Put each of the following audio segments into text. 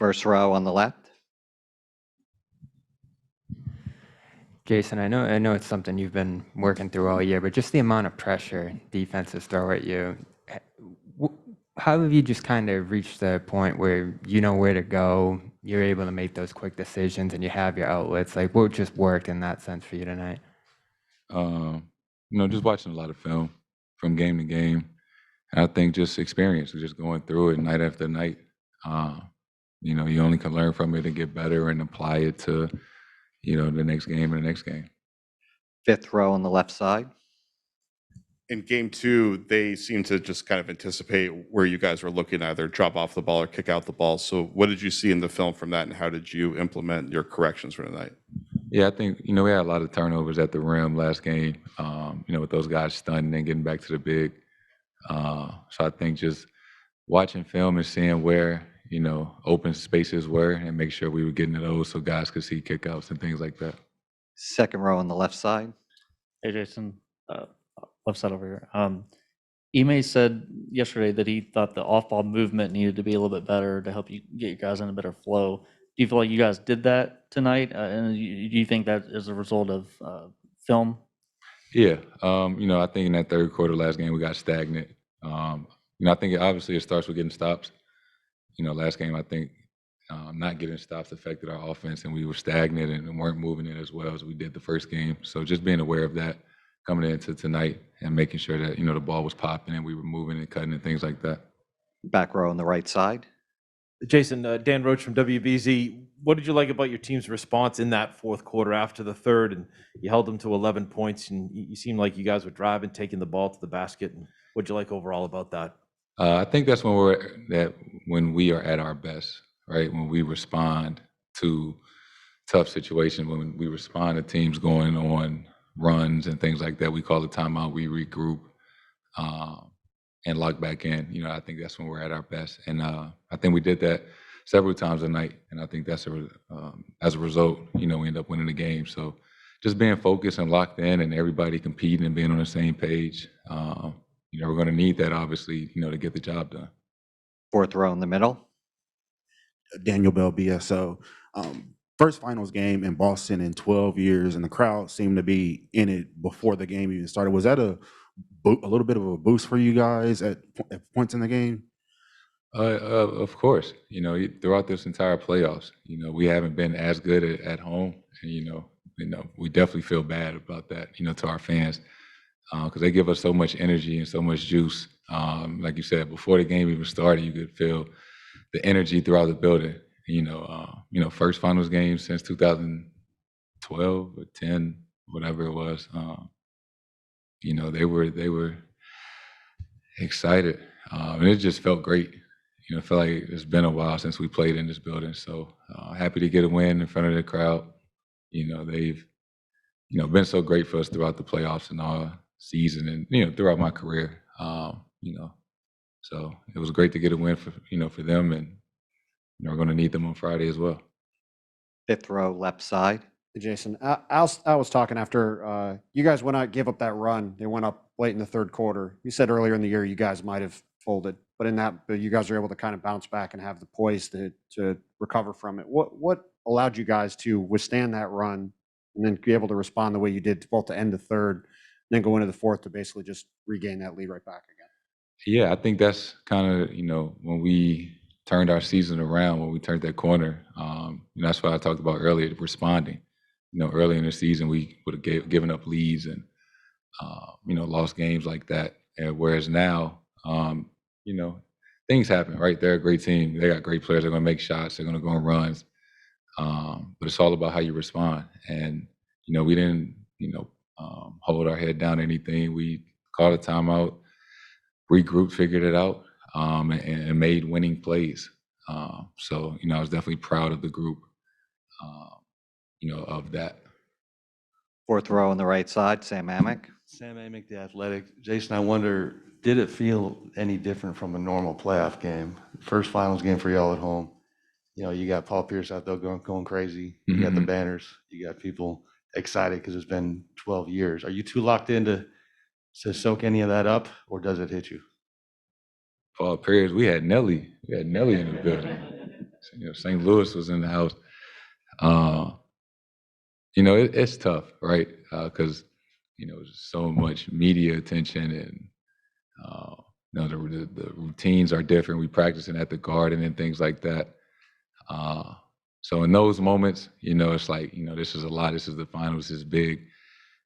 First row on the left. Jayson, I know it's something you've been working through all year, but just the amount of pressure defenses throw at you, how have you just kind of reached the point where you know where to go, you're able to make those quick decisions, and you have your outlets? Like, what just worked in that sense for you tonight? Just watching a lot of film from game to game. And I think just experience, just going through it night after night. You only can learn from it and get better and apply it to, the next game and the next game. Fifth row on the left side. In game two, they seem to just kind of anticipate where you guys were looking, either drop off the ball or kick out the ball. So what did you see in the film from that, and how did you implement your corrections for tonight? Yeah, I think, we had a lot of turnovers at the rim last game, with those guys stunning and getting back to the big. So I think just watching film and seeing where, open spaces were and make sure we were getting to those so guys could see kickouts and things like that. Second row on the left side. Hey, Jayson, left side over here. Ime said yesterday that he thought the off-ball movement needed to be a little bit better to help you get you guys in a better flow. Do you feel like you guys did that tonight? And do you think that is a result of film? Yeah, I think in that third quarter last game we got stagnant. I think obviously it starts with getting stops. Last game I think not getting stops affected our offense, and we were stagnant and weren't moving it as well as we did the first game. So just being aware of that coming into tonight and making sure that, the ball was popping and we were moving and cutting and things like that. Back row on the right side. Jayson, Dan Roach from WBZ. What did you like about your team's response in that fourth quarter after the third? And you held them to 11 points, and you seemed like you guys were driving, taking the ball to the basket. And what did you like overall about that? I think that's when we are at our best, right? When we respond to tough situations, when we respond to teams going on runs and things like that. We call the timeout, we regroup, and lock back in. I think that's when we're at our best. And I think we did that several times a night. And I think that's as a result, we end up winning the game. So just being focused and locked in and everybody competing and being on the same page. We're going to need that, obviously, to get the job done. Fourth row in the middle. Daniel Bell, BSO. First finals game in Boston in 12 years, and the crowd seemed to be in it before the game even started. Was that a little bit of a boost for you guys at points in the game? Of course. Throughout this entire playoffs, we haven't been as good at home. And, we definitely feel bad about that, to our fans. Because they give us so much energy and so much juice. Like you said, before the game even started, you could feel the energy throughout the building. First finals game since 2012 or 10, whatever it was. They were excited, and it just felt great. I feel like it's been a while since we played in this building. So happy to get a win in front of the crowd. They've been so great for us throughout the playoffs and all season and throughout my career. So it was great to get a win for them, and we're going to need them on Friday as well. Fifth row left side. Jayson, I was talking after you guys went out, gave up that run. They went up late in the third quarter. You said earlier in the year you guys might have folded, but you guys were able to kind of bounce back and have the poise to recover from it. What allowed you guys to withstand that run and then be able to respond the way you did both to end the third, and then go into the fourth to basically just regain that lead right back again? Yeah, I think that's kind of, when we turned our season around, when we turned that corner, that's what I talked about earlier, responding. Early in the season, we would have given up leads and, lost games like that. And whereas now, things happen, right? They're a great team. They got great players. They're going to make shots. They're going to go on runs. But it's all about how you respond. And, we didn't, hold our head down or anything. We called a timeout, regrouped, figured it out, and made winning plays. So, I was definitely proud of the group, of that. Fourth row on the right side, Sam Amick. Sam Amick, The Athletic. Jayson, I wonder, did it feel any different from a normal playoff game? First finals game for y'all at home. You got Paul Pierce out there going crazy. You got the banners. You got people excited because it's been 12 years. Are you too locked in to soak any of that up, or does it hit you? Paul Pierce, we had Nelly. We had Nelly in the building. St. Louis was in the house. It's tough, right? Because there's so much media attention, and the routines are different. We practicing at the Garden and things like that. So in those moments, it's like, this is a lot. This is the finals. This is big.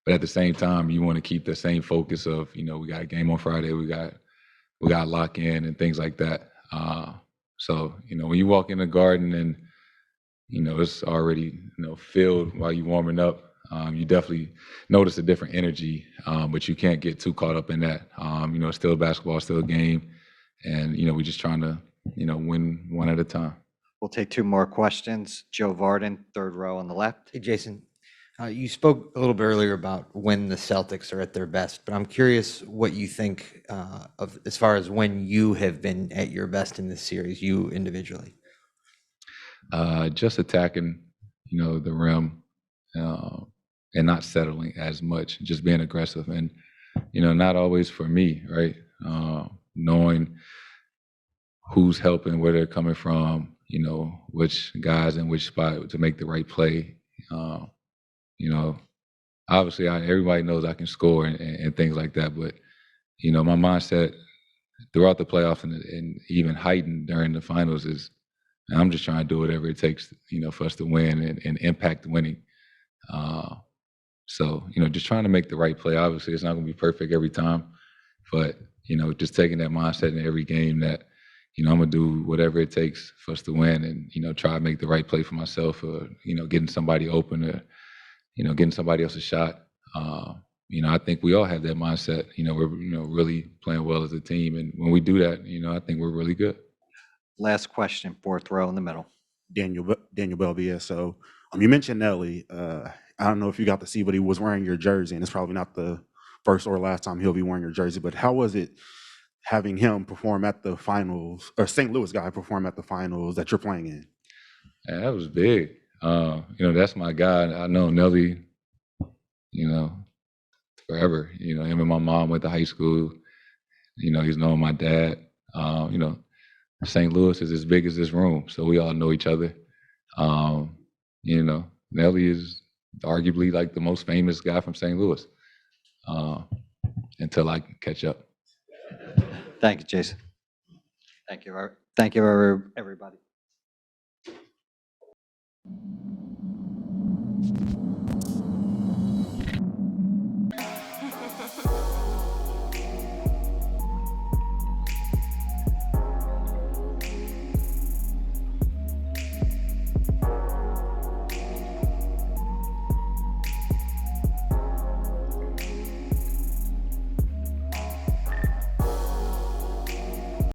But at the same time, you want to keep the same focus of, we got a game on Friday. We got to lock in and things like that. So when you walk in the Garden and it's already filled while you're warming up, you definitely notice a different energy. But you can't get too caught up in that. It's still basketball, still a game, and we're just trying to win one at a time. We'll take 2 more questions. Joe Varden, third row on the left. Hey, Jason, you spoke a little bit earlier about when the Celtics are at their best, but I'm curious what you think of as far as when you have been at your best in this series, you individually. Just attacking, the rim, and not settling as much, just being aggressive, and not always for me, right? Knowing who's helping, where they're coming from, which guys in which spot to make the right play. Obviously, everybody knows I can score and things like that, but my mindset throughout the playoffs and even heightened during the finals is, I'm just trying to do whatever it takes, for us to win and impact winning. So, just trying to make the right play. Obviously, it's not going to be perfect every time, but, just taking that mindset in every game that, I'm going to do whatever it takes for us to win and, try to make the right play for myself or, getting somebody open or, getting somebody else a shot. I think we all have that mindset. We're, really playing well as a team. And when we do that, I think we're really good. Last question, fourth row in the middle. Daniel Bell, BSO. You mentioned Nelly. I don't know if you got to see, but he was wearing your jersey, and it's probably not the first or last time he'll be wearing your jersey. But how was it having him perform at the finals, or St. Louis guy perform at the finals that you're playing in? Yeah, that was big. That's my guy. I know Nelly, forever. Him and my mom went to high school. He's known my dad. St. Louis is as big as this room, so we all know each other. Nelly is arguably like the most famous guy from St. Louis, until I can catch up. Thank you, Jason. Thank you, everybody.